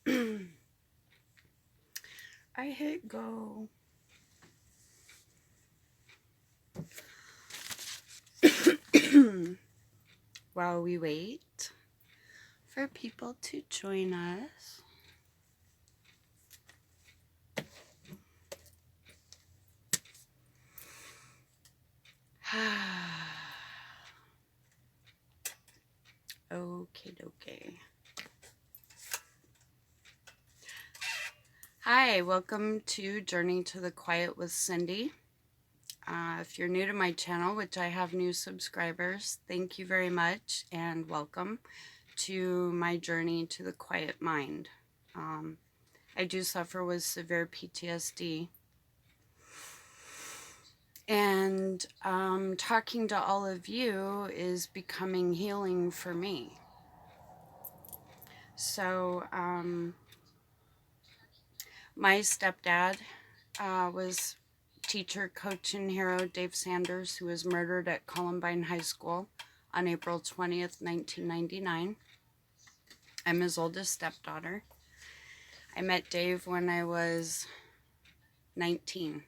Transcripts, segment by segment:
I hit go. While we wait for people to join us. Okay, okay. Hi, welcome to Journey to the Quiet with Cindy. If you're new to my channel, which I have new subscribers, thank you very much and welcome to my journey to the quiet mind. I do suffer with severe PTSD. And talking to all of you is becoming healing for me. So, my stepdad was teacher, coach, and hero Dave Sanders, who was murdered at Columbine High School on April 20th, 1999. I'm his oldest stepdaughter. I met Dave when I was 19.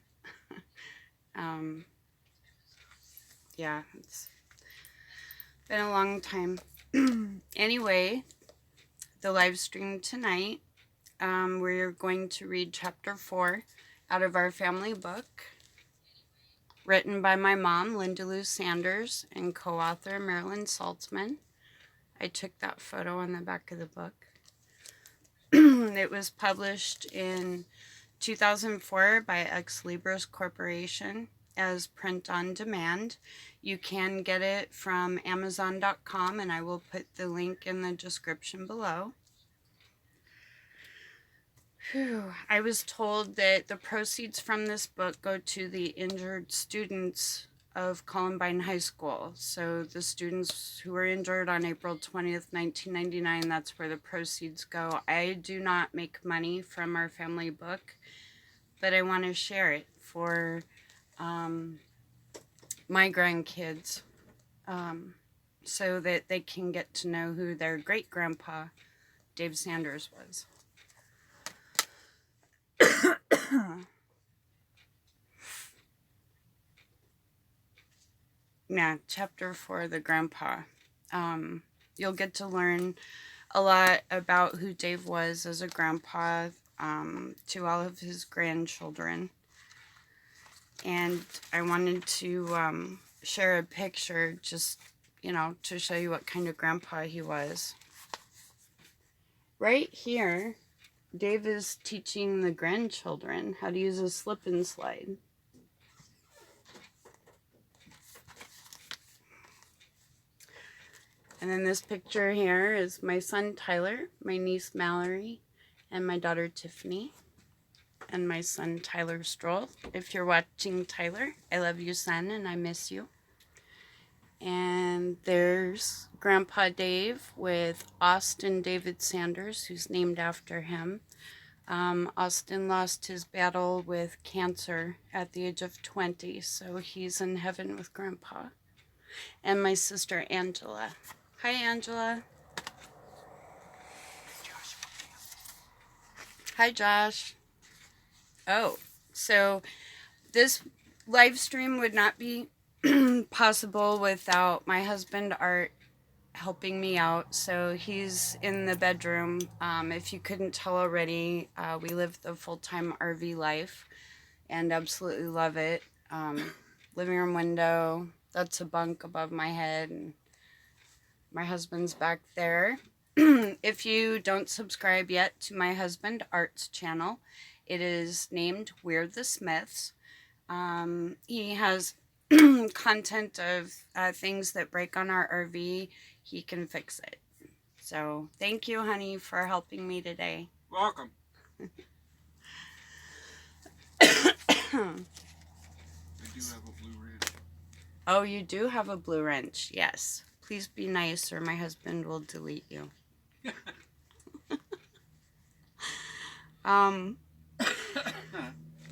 Yeah, it's been a long time. Anyway, the live stream tonight, we're going to read chapter 4 out of our family book, written by my mom, Linda Lou Sanders, and co-author Marilyn Saltzman. I took that photo on the back of the book. It was published in 2004 by Ex Libris Corporation as print on demand. You can get it from Amazon.com, and I will put the link in the description below. Whew. I was told that the proceeds from this book go to the injured students of Columbine High School. So the students who were injured on April 20th, 1999, that's where the proceeds go. I do not make money from our family book, but I want to share it for my grandkids so that they can get to know who their great-grandpa, Dave Sanders, was. Yeah, chapter 4, the grandpa. You'll get to learn a lot about who Dave was as a grandpa to all of his grandchildren. And I wanted to share a picture just, to show you what kind of grandpa he was. Right here, Dave is teaching the grandchildren how to use a slip and slide. And then this picture here is my son Tyler, my niece Mallory, and my daughter Tiffany, and my son Tyler Stroll. If you're watching, Tyler, I love you, son, and I miss you. And there's Grandpa Dave with Austin David Sanders, who's named after him. Austin lost his battle with cancer at the age of 20, so he's in heaven with Grandpa. And my sister Angela. Hi, Angela. Hi, Josh. Oh, so this live stream would not be possible without my husband, Art, helping me out. So he's in the bedroom. If you couldn't tell already, we live the full-time RV life and absolutely love it. Living room window, that's a bunk above my head, and my husband's back there. If you don't subscribe yet to my husband Art's channel, it is named We're the Smiths. He has content of things that break on our RV. He can fix it. So thank you, honey, for helping me today. Welcome. I do have a blue wrench. Oh, you do have a blue wrench. Yes. Please be nice or my husband will delete you.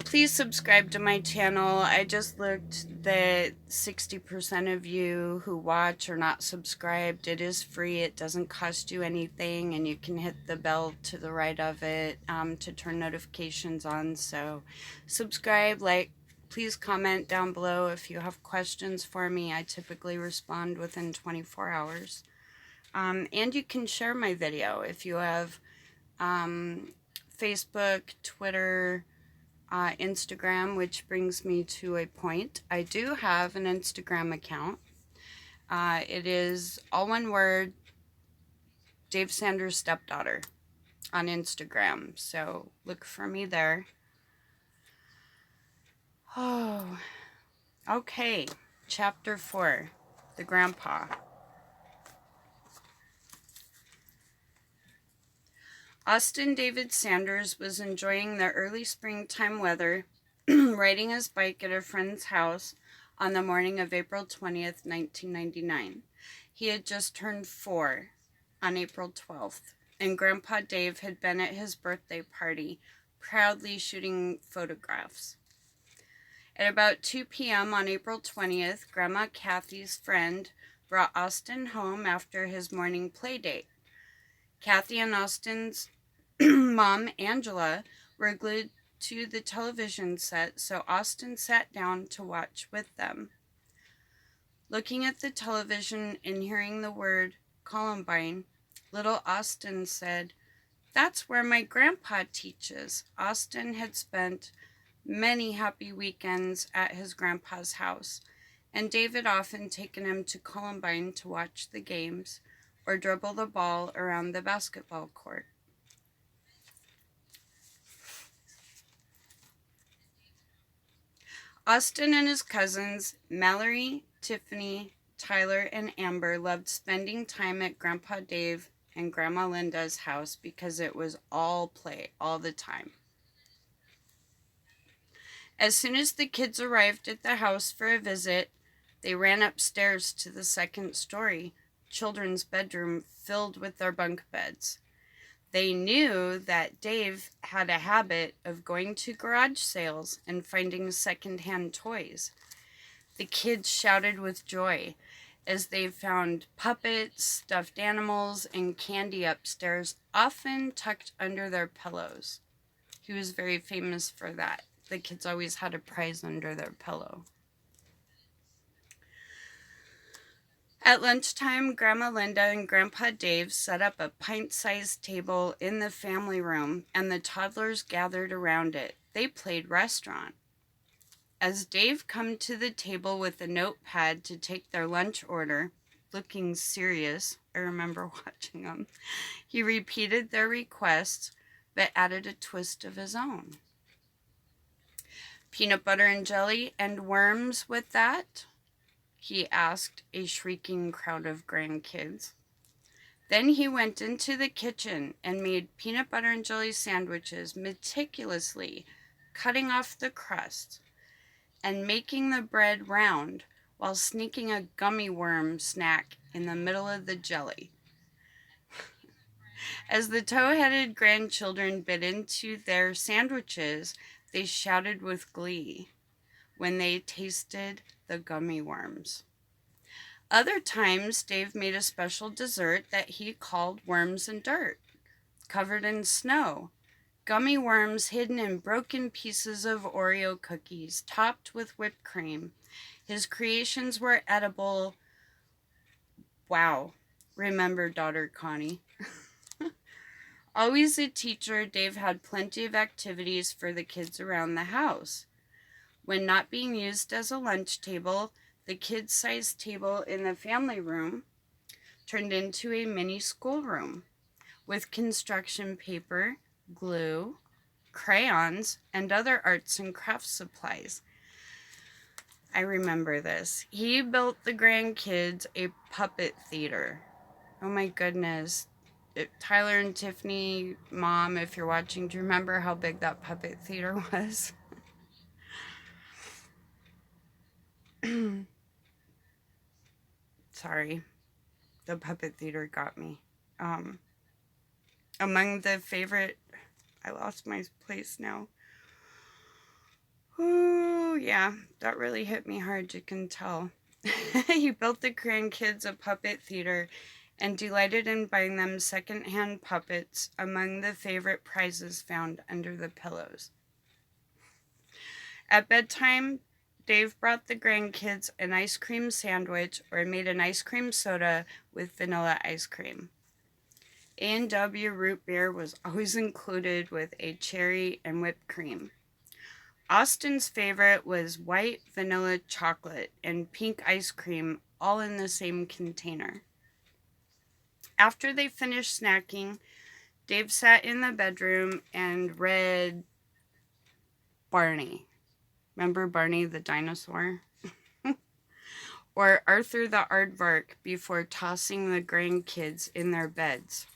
Please subscribe to my channel. I just looked that 60% of you who watch are not subscribed. It is free. It doesn't cost you anything, and you can hit the bell to the right of it to turn notifications on. So subscribe, like, please comment down below if you have questions for me. I typically respond within 24 hours. And you can share my video if you have Facebook, Twitter, Instagram, which brings me to a point. I do have an Instagram account. It is all one word, Dave Sanders' stepdaughter on Instagram. So look for me there. Oh, okay. Chapter 4, The Grandpa. Austin David Sanders was enjoying the early springtime weather, riding his bike at a friend's house on the morning of April 20th, 1999. He had just turned 4 on April 12th, and Grandpa Dave had been at his birthday party, proudly shooting photographs. At about 2 p.m. on April 20th, Grandma Kathy's friend brought Austin home after his morning play date. Kathy and Austin's mom, Angela, were glued to the television set, so Austin sat down to watch with them. Looking at the television and hearing the word Columbine, little Austin said, "That's where my grandpa teaches." Austin had spent many happy weekends at his grandpa's house, and David often taken him to Columbine to watch the games or dribble the ball around the basketball court. Austin and his cousins, Mallory, Tiffany, Tyler, and Amber, loved spending time at Grandpa Dave and Grandma Linda's house because it was all play all the time. As soon as the kids arrived at the house for a visit, they ran upstairs to the second story children's bedroom filled with their bunk beds. They knew that Dave had a habit of going to garage sales and finding secondhand toys. The kids shouted with joy as they found puppets, stuffed animals, and candy upstairs, often tucked under their pillows. He was very famous for that. The kids always had a prize under their pillow. At lunchtime, Grandma Linda and Grandpa Dave set up a pint-sized table in the family room, and the toddlers gathered around it. They played restaurant. As Dave came to the table with a notepad to take their lunch order, looking serious, I remember watching him, he repeated their requests, but added a twist of his own. "Peanut butter and jelly and worms with that?" he asked a shrieking crowd of grandkids. Then he went into the kitchen and made peanut butter and jelly sandwiches, meticulously cutting off the crust and making the bread round while sneaking a gummy worm snack in the middle of the jelly. As the tow-headed grandchildren bit into their sandwiches, they shouted with glee when they tasted the gummy worms. Other times, Dave made a special dessert that he called worms and dirt, covered in snow. Gummy worms hidden in broken pieces of Oreo cookies, topped with whipped cream. His creations were edible. Wow, remember daughter Connie. Always a teacher, Dave had plenty of activities for the kids around the house. When not being used as a lunch table, the kids-sized table in the family room turned into a mini schoolroom with construction paper, glue, crayons, and other arts and crafts supplies. I remember this. He built the grandkids a puppet theater. Oh my goodness. Tyler and Tiffany, Mom, if you're watching, do you remember how big that puppet theater was? Sorry, the puppet theater got me. Among the favorite, I lost my place now. Ooh, yeah, that really hit me hard, you can tell. He built the grandkids a puppet theater and delighted in buying them second-hand puppets among the favorite prizes found under the pillows. At bedtime, Dave brought the grandkids an ice cream sandwich or made an ice cream soda with vanilla ice cream. A&W root beer was always included with a cherry and whipped cream. Austin's favorite was white vanilla chocolate and pink ice cream, all in the same container. After they finished snacking, Dave sat in the bedroom and read Barney. Remember Barney the dinosaur? Or Arthur the Aardvark before tossing the grandkids in their beds.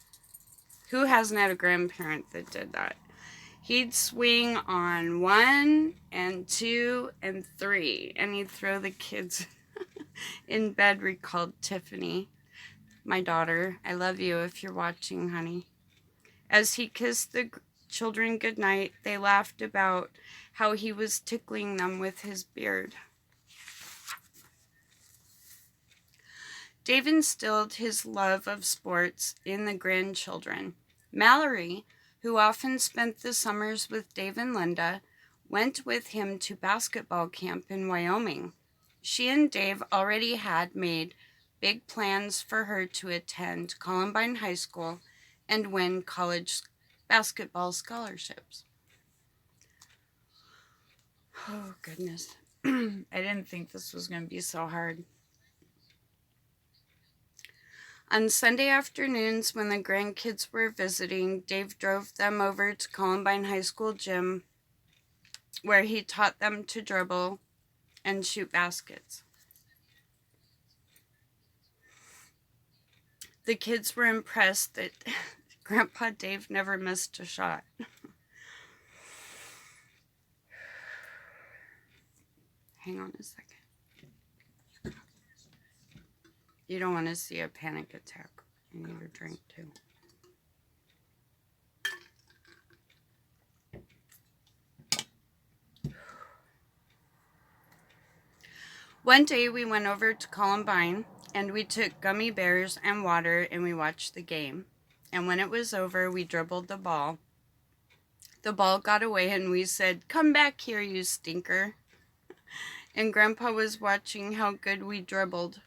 Who hasn't had a grandparent that did that? He'd swing on 1 and 2 and 3, and he'd throw the kids in bed, recalled Tiffany, my daughter. I love you if you're watching, honey. As he kissed the children goodnight, they laughed about how he was tickling them with his beard. Dave instilled his love of sports in the grandchildren. Mallory, who often spent the summers with Dave and Linda, went with him to basketball camp in Wyoming. She and Dave already had made big plans for her to attend Columbine High School and win college basketball scholarships. Oh, goodness. I didn't think this was going to be so hard. On Sunday afternoons, when the grandkids were visiting, Dave drove them over to Columbine High School gym, where he taught them to dribble and shoot baskets. The kids were impressed that Grandpa Dave never missed a shot. Hang on a second. You don't want to see a panic attack. You need a drink too. One day we went over to Columbine and we took gummy bears and water and we watched the game. And when it was over, we dribbled the ball. The ball got away and we said, "Come back here, you stinker." And Grandpa was watching how good we dribbled.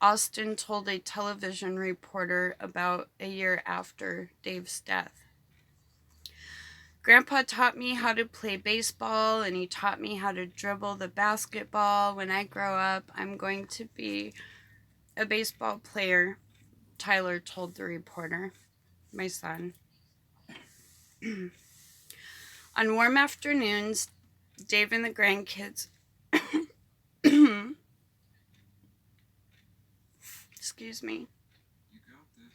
Austin told a television reporter about a year after Dave's death. Grandpa taught me how to play baseball and he taught me how to dribble the basketball. When I grow up, I'm going to be a baseball player, Tyler told the reporter, my son. On warm afternoons, Dave and the grandkids excuse me, You got this.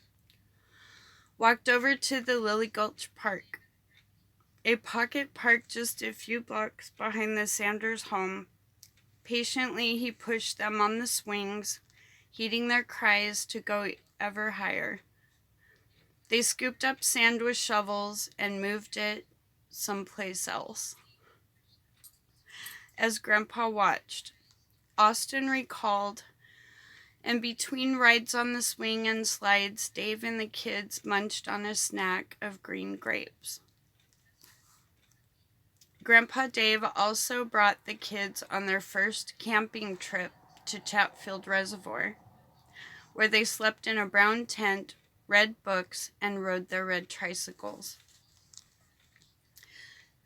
walked over to the Lily Gulch Park, a pocket park just a few blocks behind the Sanders home. Patiently, he pushed them on the swings, heeding their cries to go ever higher. They scooped up sand with shovels and moved it someplace else. As Grandpa watched, Austin recalled, and between rides on the swing and slides, Dave and the kids munched on a snack of green grapes. Grandpa Dave also brought the kids on their first camping trip to Chatfield Reservoir, where they slept in a brown tent, read books, and rode their red tricycles.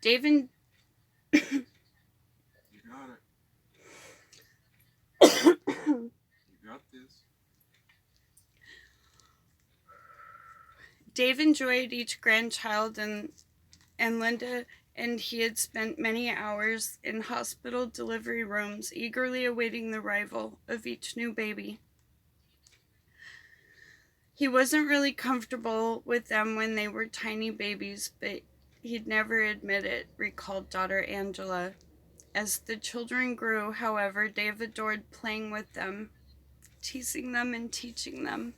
Dave and You got it. You got this. Dave enjoyed each grandchild, and Linda and he had spent many hours in hospital delivery rooms, eagerly awaiting the arrival of each new baby. He wasn't really comfortable with them when they were tiny babies, but he'd never admit it, recalled daughter Angela. As the children grew, however, Dave adored playing with them, teasing them and teaching them.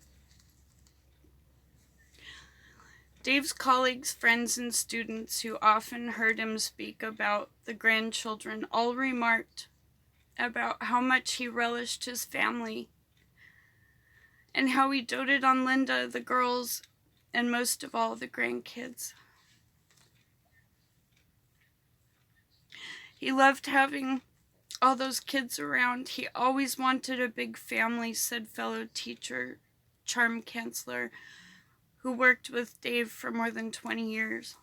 Dave's colleagues, friends, and students who often heard him speak about the grandchildren all remarked about how much he relished his family and how he doted on Linda, the girls, and most of all, the grandkids. He loved having all those kids around. He always wanted a big family, said fellow teacher, charm counselor, who worked with Dave for more than 20 years.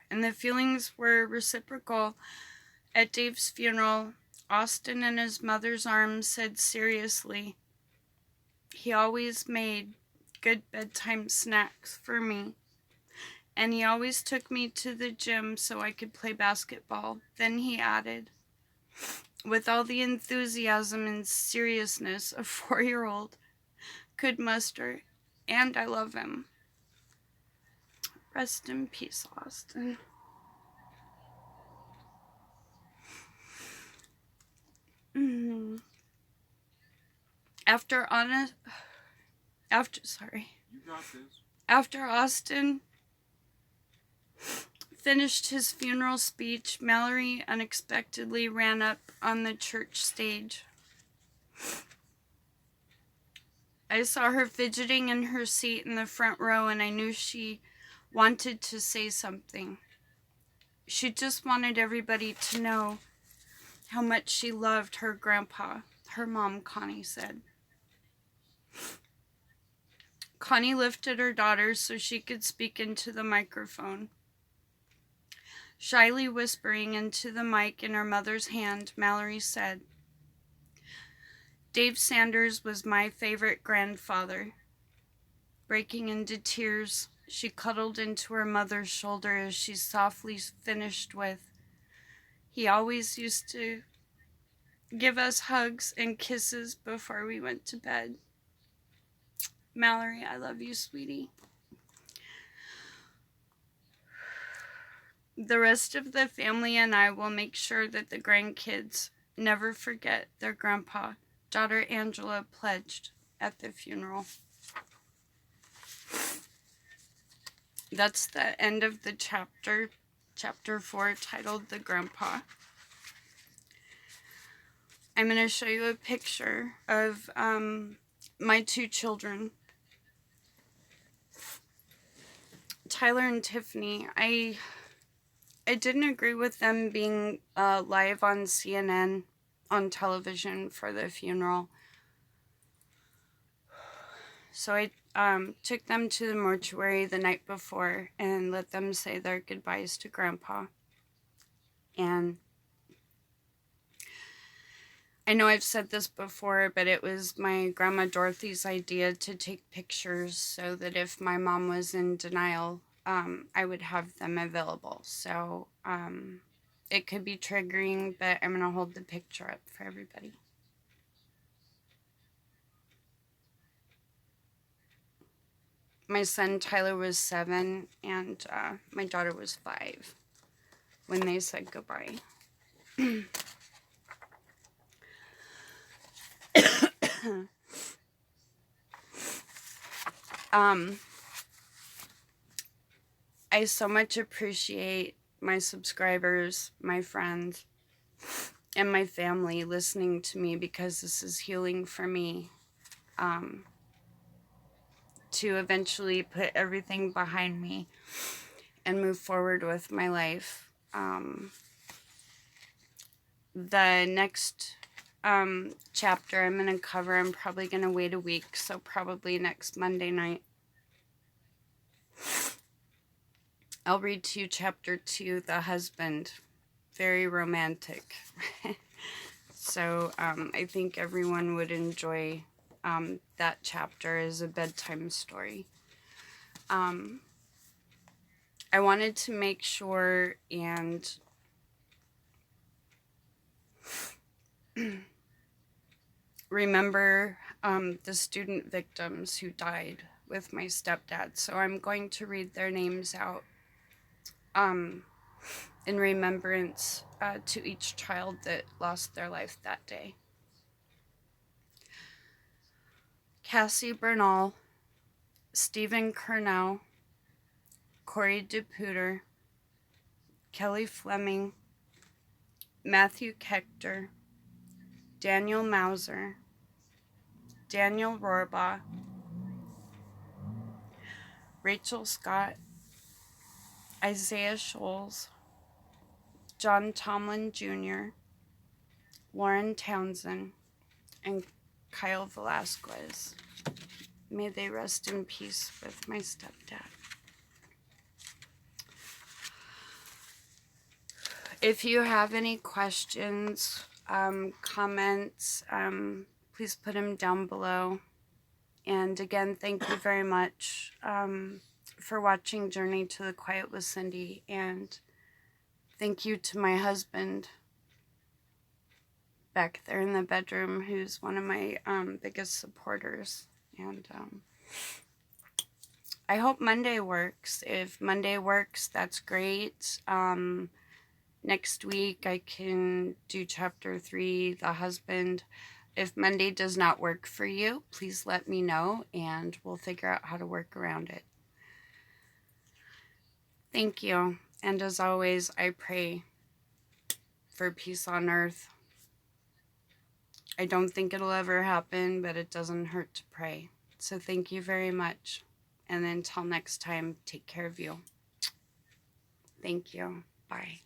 And the feelings were reciprocal. At Dave's funeral, Austin, in his mother's arms, said seriously, "He always made good bedtime snacks for me. And he always took me to the gym so I could play basketball." Then he added, with all the enthusiasm and seriousness a 4-year-old could muster, "And I love him." Rest in peace, Austin. After honest, You got this. After Austin finished his funeral speech, Mallory unexpectedly ran up on the church stage. I saw her fidgeting in her seat in the front row, and I knew she wanted to say something. She just wanted everybody to know how much she loved her grandpa, her mom, Connie said. Connie lifted her daughter so she could speak into the microphone. Shyly whispering into the mic in her mother's hand, Mallory said, "Dave Sanders was my favorite grandfather." Breaking into tears, she cuddled into her mother's shoulder as she softly finished with, "He always used to give us hugs and kisses before we went to bed." Mallory, I love you, sweetie. The rest of the family and I will make sure that the grandkids never forget their grandpa, daughter Angela pledged at the funeral. That's the end of the chapter 4, titled The Grandpa. I'm going to show you a picture of my 2 children, Tyler and Tiffany. I didn't agree with them being live on CNN on television for the funeral. So I took them to the mortuary the night before and let them say their goodbyes to Grandpa. And I know I've said this before, but it was my Grandma Dorothy's idea to take pictures so that if my mom was in denial, I would have them available. So it could be triggering, but I'm going to hold the picture up for everybody. My son Tyler was 7 and my daughter was 5 when they said goodbye. I so much appreciate my subscribers, my friends, and my family listening to me, because this is healing for me. To eventually put everything behind me and move forward with my life. The next chapter I'm going to cover, I'm probably going to wait a week, so probably next Monday night. I'll read to you chapter 2, The Husband. Very romantic. So I think everyone would enjoy that chapter as a bedtime story. I wanted to make sure and remember the student victims who died with my stepdad. So I'm going to read their names out in remembrance to each child that lost their life that day. Cassie Bernal, Stephen Kernell, Corey DePuter, Kelly Fleming, Matthew Kechter, Daniel Mauser, Daniel Rohrbaugh, Rachel Scott, Isaiah Scholes, John Tomlin Jr., Lauren Townsend, and Kyle Velasquez. May they rest in peace with my stepdad. If you have any questions, comments, please put them down below. And again, thank you very much for watching Journey to the Quiet with Cindy. And thank you to my husband back there in the bedroom, who's one of my biggest supporters. And I hope Monday works. If Monday works, that's great. Next week I can do chapter 3, The Husband. If Monday does not work for you, please let me know and we'll figure out how to work around it. Thank you. And as always, I pray for peace on earth. I don't think it'll ever happen, but it doesn't hurt to pray. So thank you very much. And until next time, take care of you. Thank you. Bye.